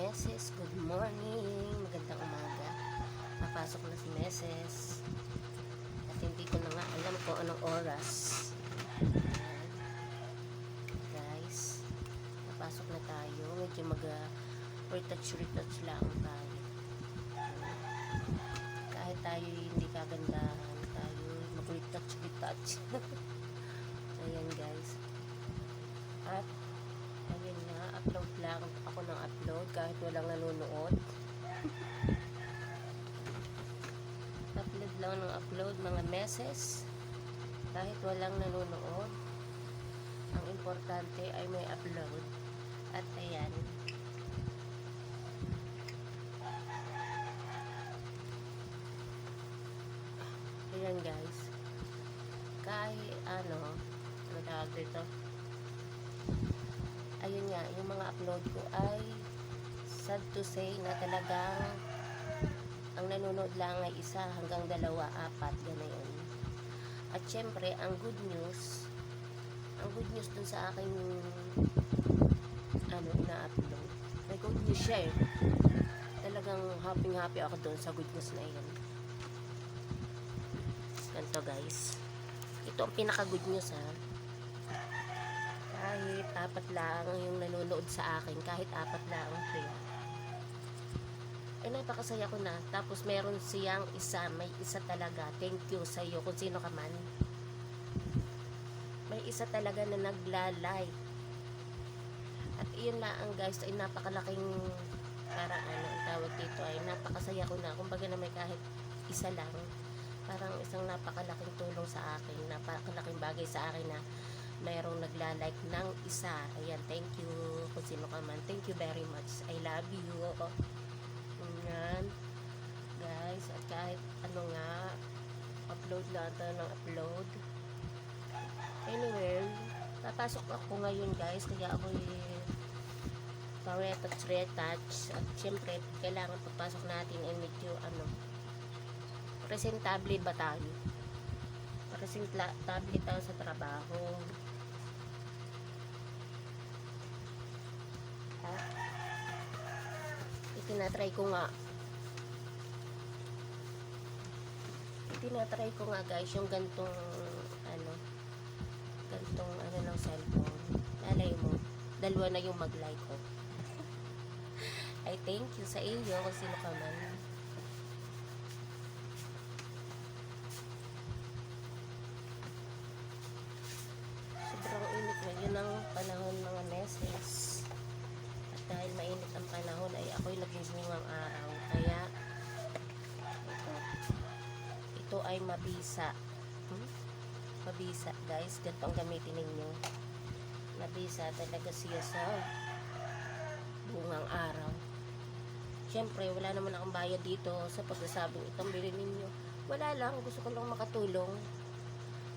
Meses, good morning. Magandang umaga. Papasok na si Meses. At hindi ko na nga alam kung anong oras. Ayan. Guys, papasok na tayo. Medyo retouch lang tayo. Kahit tayo hindi kagandahan, tayo mag-retouch. Ayan guys. At ayun nga, upload lang ako ng upload kahit walang nanonood. Upload lang ng upload mga meses kahit walang nanonood. Ang importante ay may upload. At ayan, ayan guys, kahit ano tawag dito, ayun nga, yung mga upload ko ay sad to say na talagang ang nanonood lang ay 1 hanggang 2, 4, gano'n. At syempre, ang good news dun sa aking ina-upload, may good news siya eh. Talagang happy ako dun sa good news na yun. Ganito guys, ito ang pinaka good news ha. Kahit 4 lang yung nanonood sa akin, kahit 4 lang siya, ay napakasaya ko na. Tapos meron siyang may isa talaga, thank you sa iyo kung sino ka man, may isa talaga na nagla-like. At iyon lang guys, ay napakalaking parang ang tawag dito, ay napakasaya ko na. Kumbaga na may kahit isa lang, parang isang napakalaking tulong sa akin, napakalaking bagay sa akin na mayroong nagla-like ng isa. Ayan, thank you kung sino ka man, thank you very much, I love you. Ayan guys, at kahit ano nga, upload lang ito ng upload. Anyway, papasok ako ngayon guys, kaya ako retouch. At syempre, kailangan pagpasok natin ay medyo presentable ba tayo? Presentable tayo sa trabaho. Itinatry ko nga guys yung gantong ng cellphone. Alay mo, 2 na yung mag-like ko. I thank you sa iyo kung sino ka man. Sobrang init ngayon ng panahon mga meses. At dahil mainit ang panahon ay ako'y nagbubungang araw. Kaya ito ay mabisa. Mabisa guys, ganito ang gamitin ninyo. Mabisa talaga siya sa bungang araw. Syempre wala naman akong bayad dito sa pagsasabing itong bilhin ninyo. Wala lang, gusto ko lang makatulong.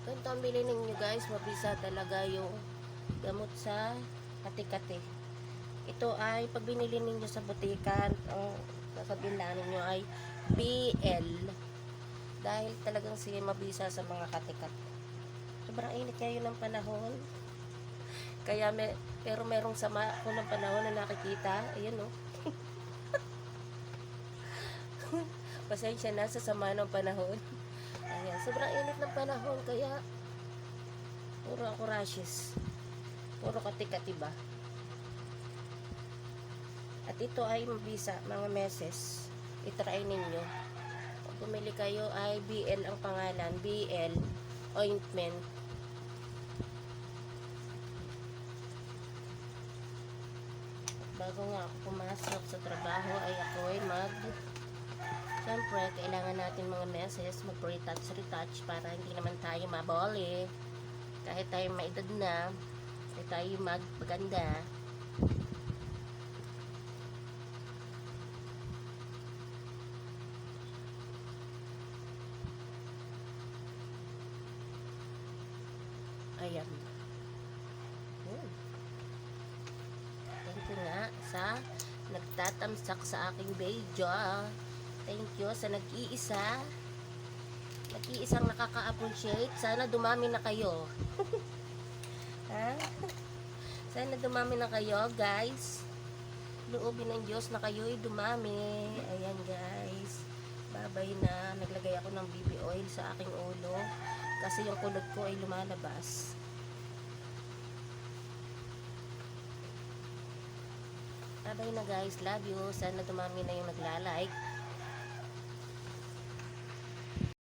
Ganito ang bilhin ninyo guys, mabisa talaga yung gamot sa kati-kati. Ito ay pag binili ninyo sa butikan, ang sasabihin lang ninyo ay BL, dahil talagang siya mabisa sa mga kati-kati. Sobrang init ngayon ng panahon. Kaya pero merong sama ako ng panahon na nakikita. Ayan o. Pasensya na sa sama ng panahon. Ayan, sobrang init ng panahon. Kaya puro ako rashes. Puro kati-kati ba. At ito ay mabisa mga meses. I-try ninyo. Pag bumili kayo ay BL ang pangalan. BL ointment. Bago nga ako pumasok sa trabaho ay ako'y siyempre kailangan natin mga meses mag-retouch para hindi naman tayo maboli. Kahit tayo maedad na, ay tayo magpaganda. Ayan. Thank you nga sa nagtatamsak sa aking video. Thank you sa nag-iisang nakaka-appreciate. Sana dumami na kayo. Ha? Sana dumami na kayo guys. loobin ng Diyos na kayo'y dumami. Ayan guys. Babay na. Naglagay ako ng BB oil sa aking ulo. Kasi yung kulot ko ay lumalabas. Babay na guys. Love you. Sana dumami na yung nagla-like.